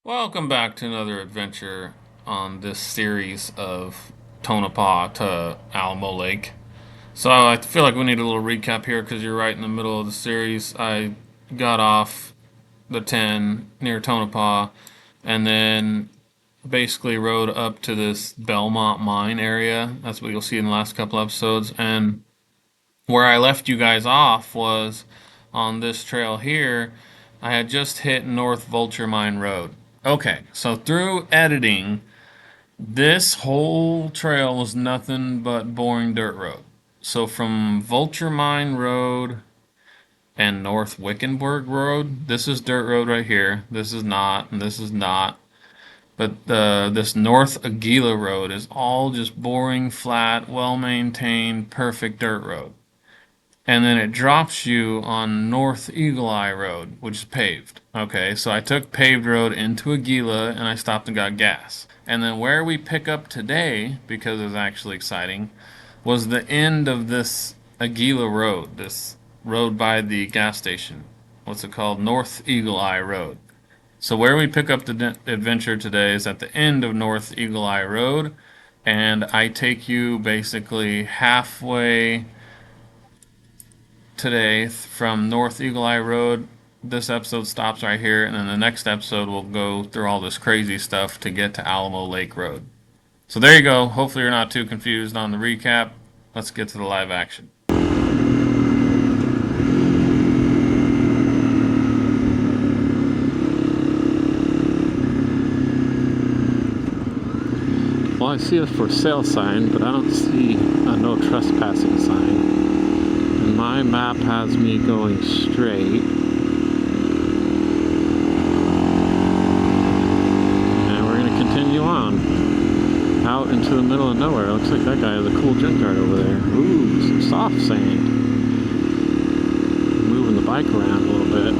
Welcome back to another adventure on this series of Tonopah to Alamo Lake. So I feel like we need a little recap here because you're right in the middle of the series. I got off the 10 near Tonopah and then basically rode up to this Belmont mine area. That's what you'll see in the last couple episodes. And where I left you guys off was on this trail here. I had just hit North Vulture Mine Road. Okay, so through editing, this whole trail was nothing but boring dirt road. So from Vulture Mine Road and North Wickenburg Road, this is dirt road right here. This is not, and this is not. But this North Aguila Road is all just boring, flat, well-maintained, perfect dirt road. And then it drops you on North Eagle Eye Road, which is paved. Okay, so I took paved road into Aguila and I stopped and got gas. And then where we pick up today, because it was actually exciting, was the end of this Aguila Road, this road by the gas station. What's it called? North Eagle Eye Road. So where we pick up the adventure today is at the end of North Eagle Eye Road, and I take you basically halfway today from North Eagle Eye Road. This episode stops right here, and then the next episode we'll go through all this crazy stuff to get to Alamo Lake Road. So there you go. Hopefully you're not too confused on the recap. Let's get to the live action. Well, I see a for sale sign, but I don't see a no trespassing sign. And my map has me going straight. And we're going to continue on out into the middle of nowhere. Looks like that guy has a cool junkyard over there. Ooh, some soft sand. Moving the bike around a little bit.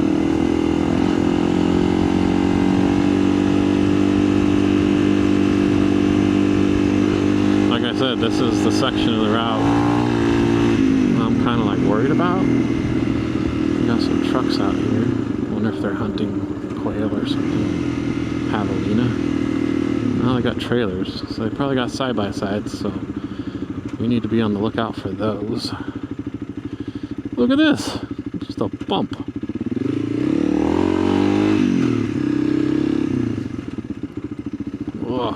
Like I said, this is the section of the route I'm kind of like worried about. We got some trucks out here. Wonder if they're hunting quail or something. Javelina. Well, they got trailers, so they probably got side-by-sides, so we need to be on the lookout for those. Look at this! Just a bump. Whoa.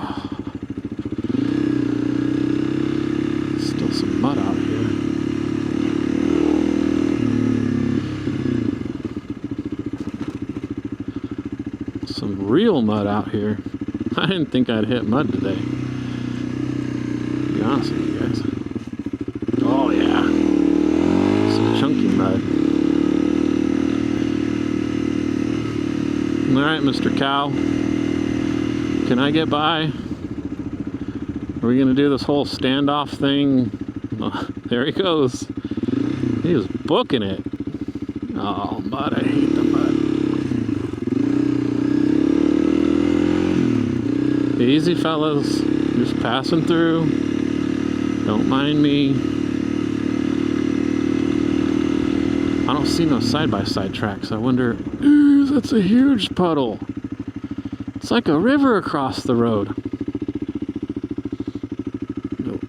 Still some mud out here. Some real mud out here. I didn't think I'd hit mud today. To be honest with you guys. Oh yeah. Some chunky mud. Alright, Mr. Cow. Can I get by? Are we gonna do this whole standoff thing? Oh, there he goes. He is booking it. Oh, mud. I hate the mud. Easy, fellas. Just passing through. Don't mind me. I don't see no side-by-side tracks. I wonder... Ooh, that's a huge puddle. It's like a river across the road. Nope.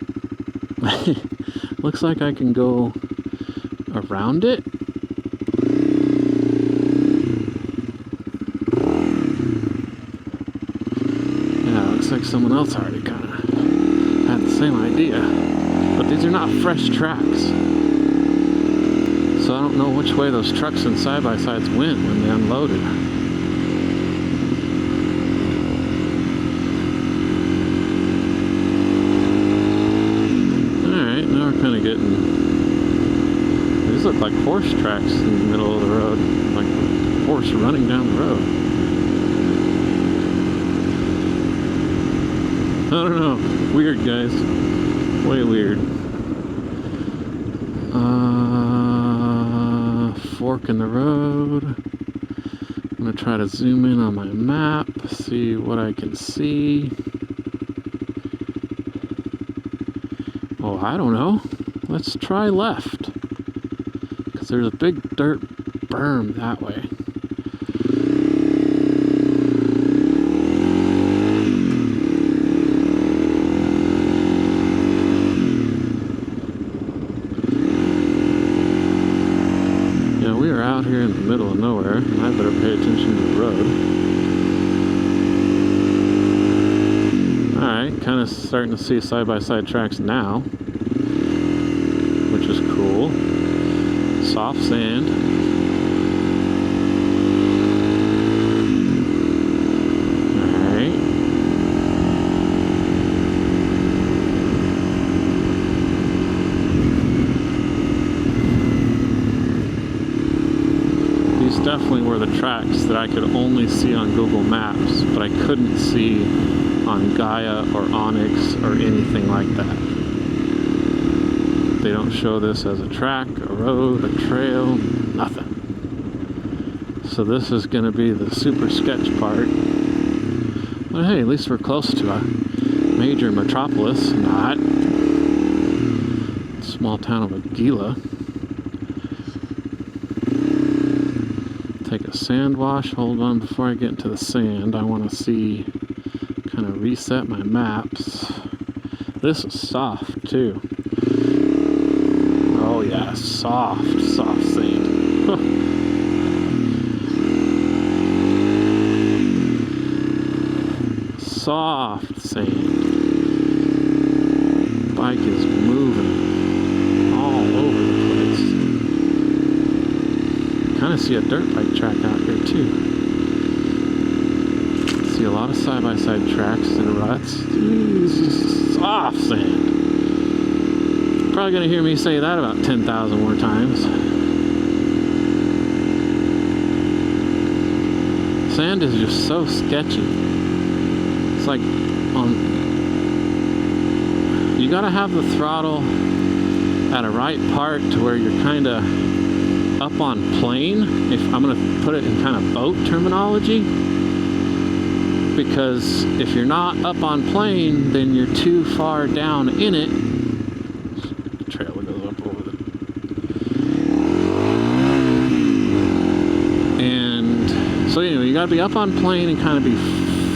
Looks like I can go around it. Looks like someone else already kind of had the same idea. But these are not fresh tracks. So I don't know which way those trucks and side-by-sides went when they unloaded. Alright, now we're kind of getting... These look like horse tracks in the middle of the road. Like a horse running down the road. I don't know. Weird, guys. Way weird. Fork in the road. I'm gonna try to zoom in on my map, see what I can see. Oh, I don't know. Let's try left. Because there's a big dirt berm that way. everywhere, and I better pay attention to the road. Alright, kind of starting to see side-by-side tracks now, which is cool. Soft sand. Alright. These definitely were the tracks that I could only see on Google Maps, but I couldn't see on Gaia or Onyx or anything like that. They don't show this as a track, a road, a trail, nothing. So this is going to be the super sketch part. But hey, at least we're close to a major metropolis, not. Small town of Aguila. Take a sand wash. Hold on, before I get into the sand, I want to see, kind of reset my maps. This is soft too. Oh yeah, soft sand. Soft sand. Bike is moving all over the place. Kind of see a dirt bike track out here too. See a lot of side-by-side tracks and ruts. Soft sand. Probably gonna hear me say that about 10,000 more times. Sand is just so sketchy. It's like you gotta have the throttle at a right part to where you're kind of up on plane. If I'm gonna put it in kind of boat terminology, because if you're not up on plane, then you're too far down in it. So, you know, you gotta be up on plane and kind of be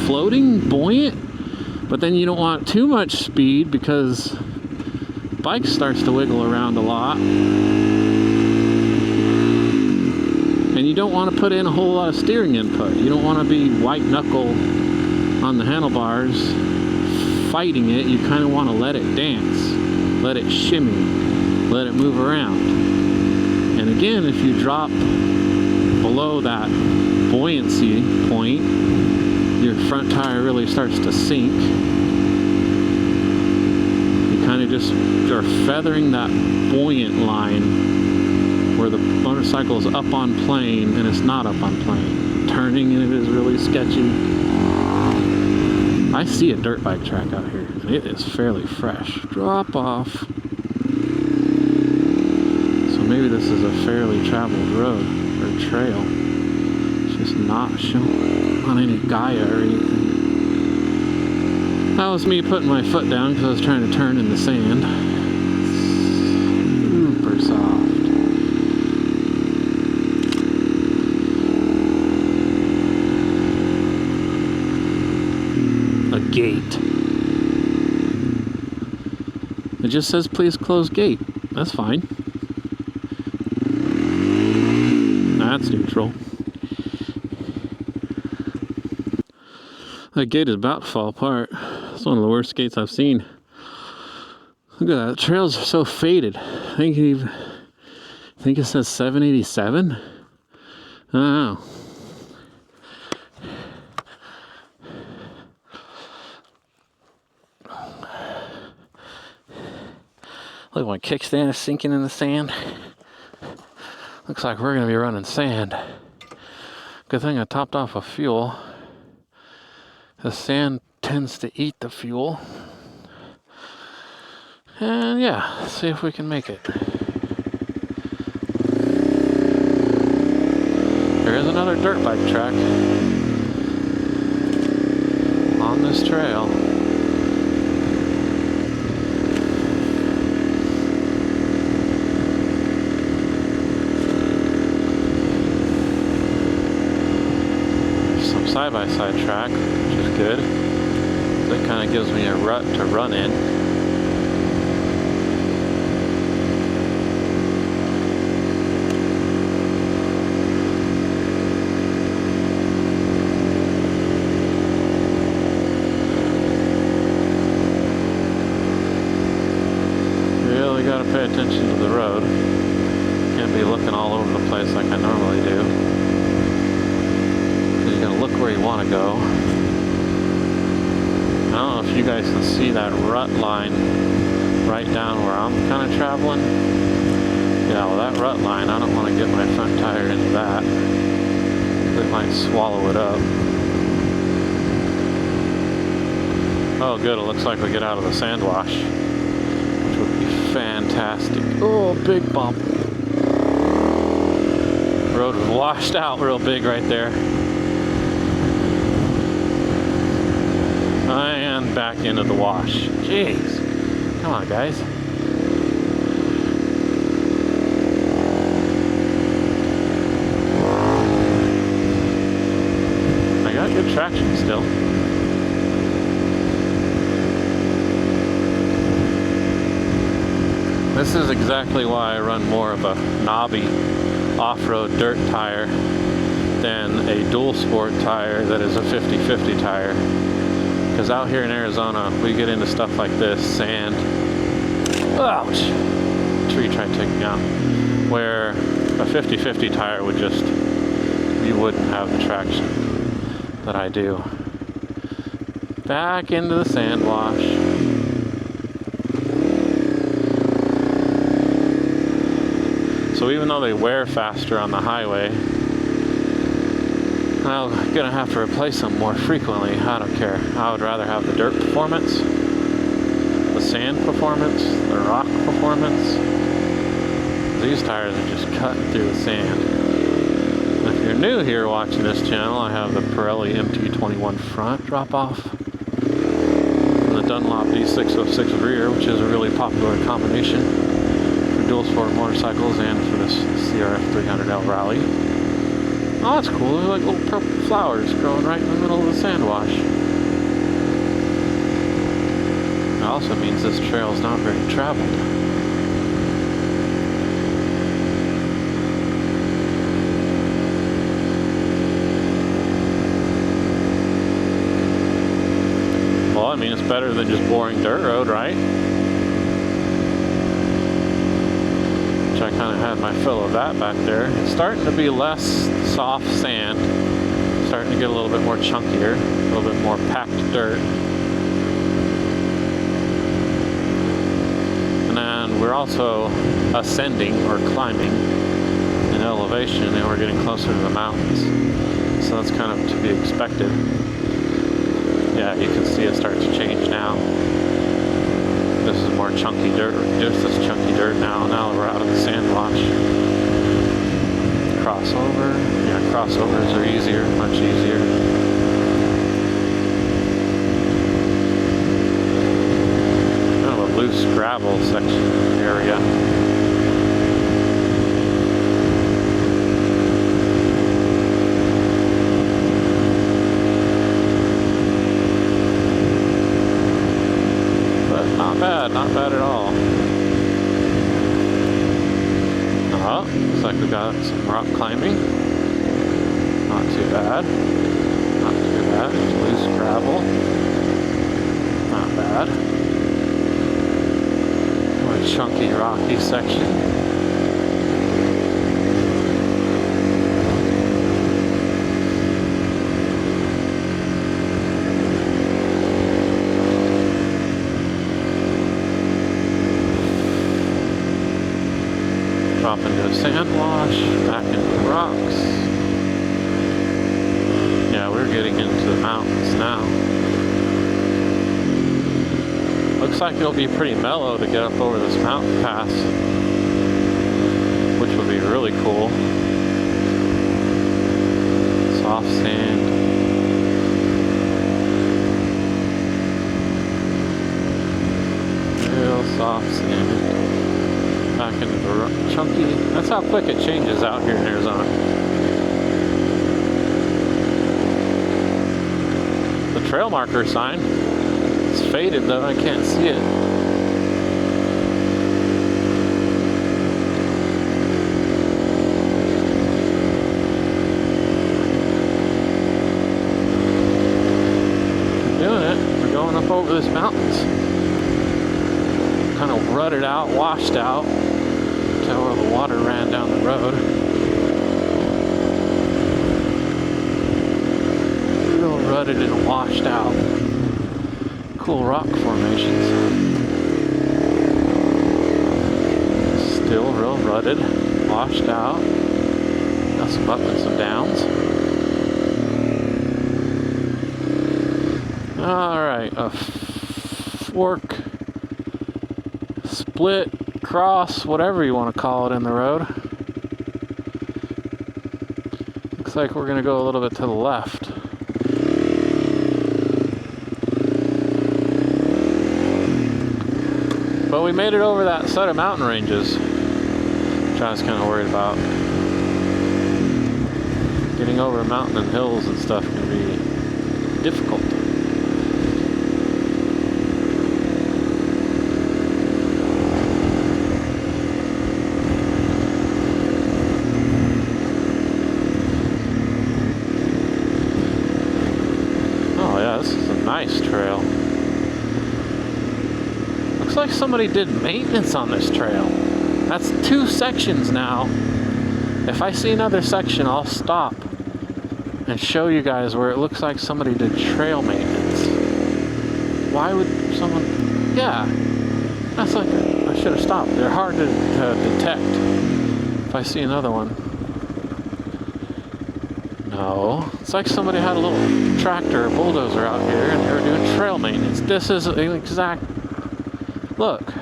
floating, buoyant, but then you don't want too much speed because the bike starts to wiggle around a lot. And you don't want to put in a whole lot of steering input. You don't want to be white knuckle on the handlebars fighting it. You kind of want to let it dance, let it shimmy, let it move around. And again, if you drop below that buoyancy point, your front tire really starts to sink. You kind of just are feathering that buoyant line where the motorcycle is up on plane and it's not up on plane. Turning in it is really sketchy. I see a dirt bike track out here and it is fairly fresh. Drop off. So maybe this is a fairly traveled road or trail. It's just not shown on any Gaia or anything. That was me putting my foot down because I was trying to turn in the sand. Super soft. A gate. It just says please close gate. That's fine. That's neutral. That gate is about to fall apart. It's one of the worst gates I've seen. Look at that. The trails are so faded. I think it says 787. I don't know. Look, my kickstand is sinking in the sand. Looks like we're going to be running sand. Good thing I topped off of fuel. The sand tends to eat the fuel. And yeah, let's see if we can make it. There is another dirt bike track on this trail. Side-by-side track, which is good. That kind of gives me a rut to run in. attention to the road. Can't be looking all over the place like I normally do. You gotta look where you want to go. I don't know if you guys can see that rut line right down where I'm kind of traveling. Yeah, well, that rut line, I don't want to get my front tire into that. It might swallow it up. Oh good, it looks like we get out of the sand wash, which would be fantastic. Oh, big bump. The road was washed out real big right there. And back into the wash. Jeez. Come on, guys. I got good traction still. This is exactly why I run more of a knobby off-road dirt tire than a dual sport tire that is a 50-50 tire. Because out here in Arizona, we get into stuff like this, sand, ouch, tree tried to take me out, where a 50-50 tire would just, you wouldn't have the traction that I do. Back into the sand wash. So even though they wear faster on the highway, I'm gonna have to replace them more frequently. I don't care. I would rather have the dirt performance, the sand performance, the rock performance. These tires are just cutting through the sand. And if you're new here watching this channel, I have the Pirelli MT21 front drop off and the Dunlop D606 rear, which is a really popular combination for dual sport motorcycles and for this CRF 300L Rally. Oh, that's cool. They're like little purple flowers growing right in the middle of the sand wash. It also means this trail is not very traveled. Well, I mean, it's better than just boring dirt road, right? Which I kind of had my fill of that back there. It's starting to be less soft sand, starting to get a little bit more chunkier, a little bit more packed dirt. And then we're also ascending or climbing in elevation, and we're getting closer to the mountains. So that's kind of to be expected. Yeah, you can see it start to change now. This is more chunky dirt. This is chunky dirt now. Now we're out of the sand wash. Crossover. Yeah, crossovers are easier, much easier. Kind of a loose gravel section area. Not bad at all. Oh, looks like we got some rock climbing. Not too bad. Not too bad. It's loose gravel. Not bad. More chunky, rocky section. Drop into a sand wash, back into the rocks. Yeah, we're getting into the mountains now. Looks like it'll be pretty mellow to get up over this mountain pass, which would be really cool. Soft sand. Real soft sand. Back into the chunky. That's how quick it changes out here in Arizona. The trail marker sign. It's faded though, I can't see it. We're doing it. We're going up over these mountains. kind of rutted out, washed out to where the water ran down the road. Real rutted and washed out. Cool rock formations. Still real rutted, washed out. Got some up and some downs. Alright, a fork, split, cross, whatever you want to call it in the road. Looks like we're going to go a little bit to the left. But we made it over that set of mountain ranges, which I was kind of worried about. Getting over mountain and hills and stuff can be difficult. Oh yeah, this is a nice trail. Looks like somebody did maintenance on this trail. That's 2 sections now. If I see another section, I'll stop and show you guys where it looks like somebody did trail maintenance. Why would someone... Yeah, that's like... I should have stopped. They're hard to detect. If I see another one. No. It's like somebody had a little tractor or bulldozer out here and they were doing trail maintenance. This is an exact... Look.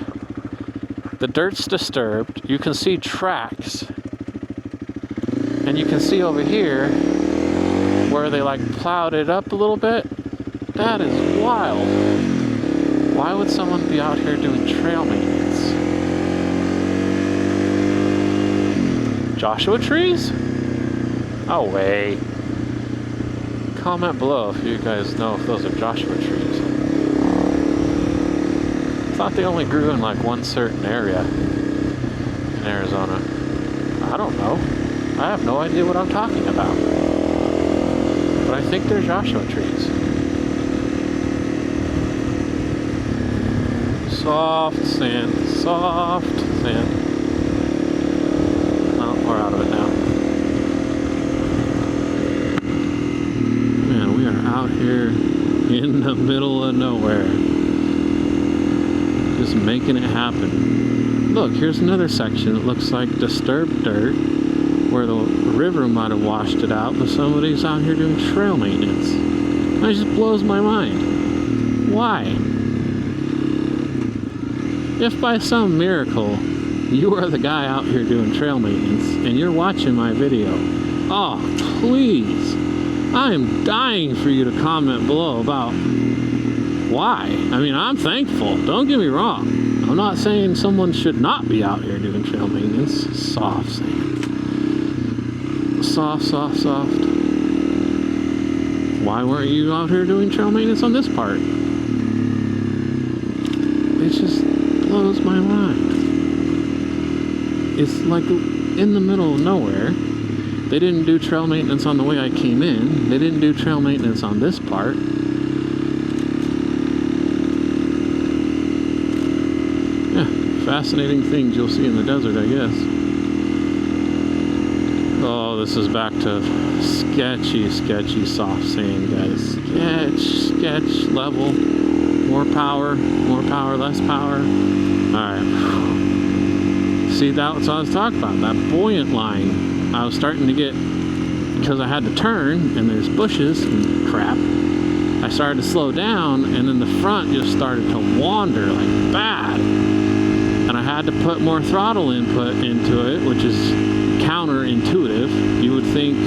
The dirt's disturbed. You can see tracks. And you can see over here where they like plowed it up a little bit. That is wild. Why would someone be out here doing trail maintenance? Joshua trees? Oh, way. Comment below if you guys know if those are Joshua trees. I thought they only grew in like one certain area in Arizona. I don't know. I have no idea what I'm talking about. But I think they're Joshua trees. Soft sand, soft sand. Oh, we're out of it now. Man, we are out here in the middle of nowhere. Just making it happen. Look, here's another section that looks like disturbed dirt, where the river might have washed it out, but somebody's out here doing trail maintenance. That just blows my mind. Why? If by some miracle you are the guy out here doing trail maintenance and you're watching my video, oh, please, I am dying for you to comment below about why. I mean, I'm thankful. Don't get me wrong. I'm not saying someone should not be out here doing trail maintenance. Soft sand. Soft, soft, soft. Why weren't you out here doing trail maintenance on this part? It just blows my mind. It's like in the middle of nowhere. They didn't do trail maintenance on the way I came in. They didn't do trail maintenance on this part. Yeah, fascinating things you'll see in the desert, I guess. Oh, this is back to sketchy, sketchy soft sand, guys. Sketch level. More power, less power. Alright. See, that's what I was talking about. That buoyant line. I was starting to get, because I had to turn, and there's bushes and crap. I started to slow down, and then the front just started to wander like bad. And I had to put more throttle input into it, which is counterintuitive. You would think,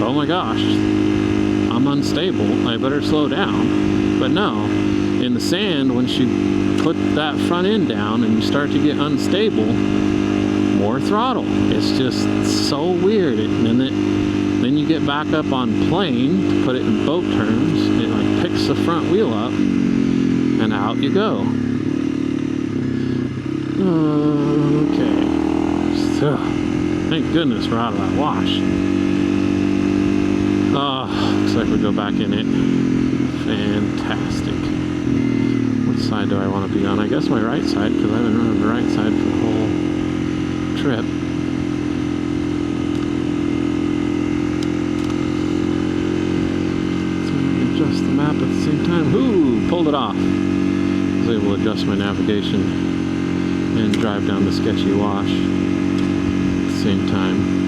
oh my gosh, I'm unstable, I better slow down. But no, in the sand, once you put that front end down and you start to get unstable, more throttle. It's just so weird. And then you get back up on plane, to put it in boat terms, it like picks the front wheel up and out you go. Okay. So, thank goodness we're out of that wash. Oh, looks like we go back in it. Fantastic. Let's side do I want to be on? I guess my right side, because I've been running the right side for the whole trip. So I can adjust the map at the same time. Ooh, pulled it off. I was able to adjust my navigation and drive down the sketchy wash at the same time.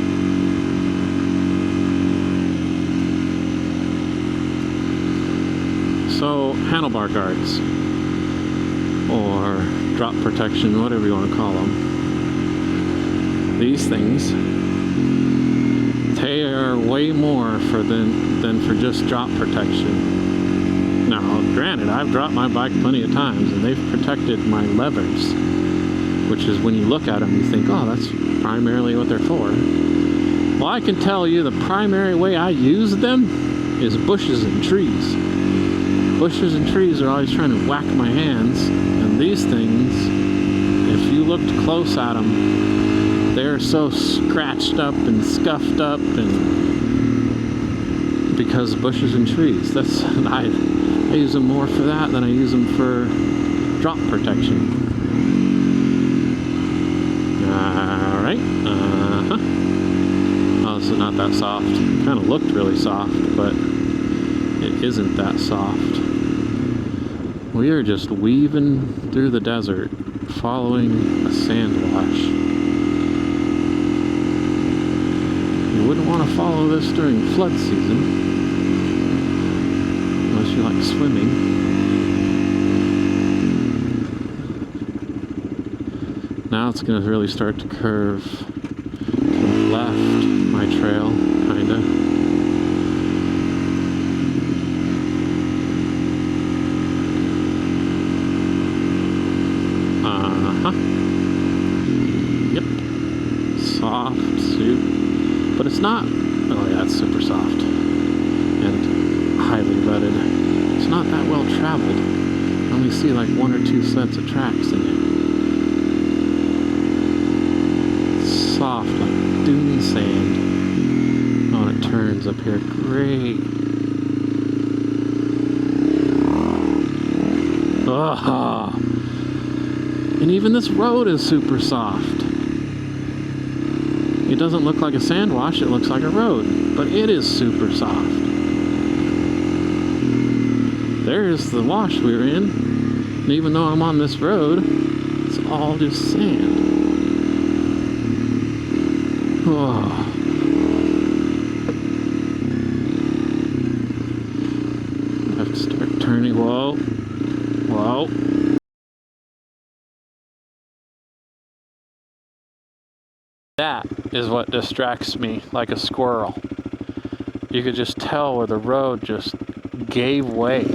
So, handlebar guards, or drop protection, whatever you want to call them. These things, they are way more than for just drop protection. Now, granted, I've dropped my bike plenty of times, and they've protected my levers, which is when you look at them, you think, oh, that's primarily what they're for. Well, I can tell you the primary way I use them is bushes and trees. Bushes and trees are always trying to whack my hands, and these things, if you looked close at them, they're so scratched up and scuffed up, and because bushes and trees. That's I use them more for that than I use them for drop protection. All right. Oh, so not that soft. Kind of looked really soft, but it isn't that soft. We are just weaving through the desert, following a sand wash. You wouldn't want to follow this during flood season, unless you like swimming. Now it's going to really start to curve to the left, my trail, kinda. Yep. Soft suit. But it's not. Oh yeah, it's super soft. And highly rutted. It's not that well traveled. I only see like 1 or 2 sets of tracks in it. It's soft like dune sand. Oh, and it turns up here. Great. Ah. And even this road is super soft. It doesn't look like a sand wash, it looks like a road, but it is super soft. There's the wash we were in, and even though I'm on this road, it's all just sand. Oh. I have to start turning. Whoa. Whoa. That is what distracts me like a squirrel. You could just tell where the road just gave way.